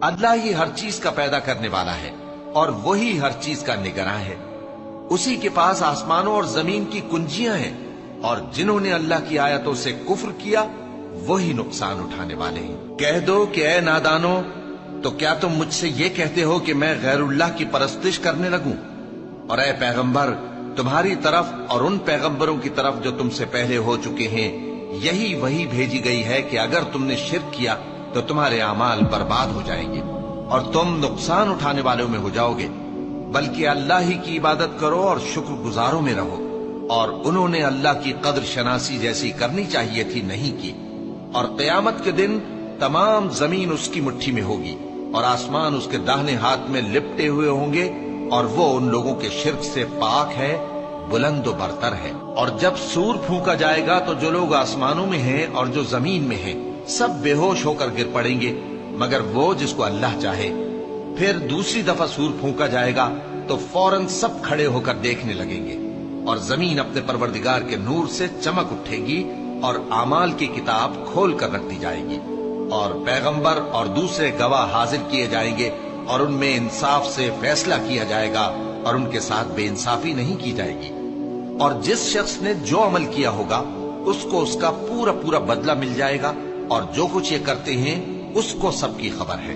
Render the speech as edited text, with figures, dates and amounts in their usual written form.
اللہ ہی ہر چیز کا پیدا کرنے والا ہے اور وہی ہر چیز کا نگراں ہے۔ اسی کے پاس آسمانوں اور زمین کی کنجیاں ہیں، اور جنہوں نے اللہ کی آیتوں سے کفر کیا وہی نقصان اٹھانے والے ہیں۔ کہہ دو کہ اے نادانو، تو کیا تم مجھ سے یہ کہتے ہو کہ میں غیر اللہ کی پرستش کرنے لگوں؟ اور اے پیغمبر، تمہاری طرف اور ان پیغمبروں کی طرف جو تم سے پہلے ہو چکے ہیں یہی وہی بھیجی گئی ہے کہ اگر تم نے شرک کیا تو تمہارے اعمال برباد ہو جائیں گے اور تم نقصان اٹھانے والوں میں ہو جاؤ گے، بلکہ اللہ ہی کی عبادت کرو اور شکر گزاروں میں رہو۔ اور انہوں نے اللہ کی قدر شناسی جیسی کرنی چاہیے تھی نہیں کی۔ اور قیامت کے دن تمام زمین اس کی مٹھی میں ہوگی اور آسمان اس کے داہنے ہاتھ میں لپٹے ہوئے ہوں گے، اور وہ ان لوگوں کے شرک سے پاک ہے، بلند و برتر ہے۔ اور جب سور پھونکا جائے گا تو جو لوگ آسمانوں میں ہیں اور جو زمین میں ہیں سب بے ہوش ہو کر گر پڑیں گے مگر وہ جس کو اللہ چاہے۔ پھر دوسری دفعہ سور پھونکا جائے گا تو فوراً سب کھڑے ہو کر دیکھنے لگیں گے، اور زمین اپنے پروردگار کے نور سے چمک اٹھے گی اور اعمال کی کتاب کھول کر رکھ دی جائے گی، اور پیغمبر اور دوسرے گواہ حاضر کیے جائیں گے، اور ان میں انصاف سے فیصلہ کیا جائے گا اور ان کے ساتھ بے انصافی نہیں کی جائے گی۔ اور جس شخص نے جو عمل کیا ہوگا اس کو اس کا پورا پورا بدلہ مل جائے گا، اور جو کچھ یہ کرتے ہیں اس کو سب کی خبر ہے۔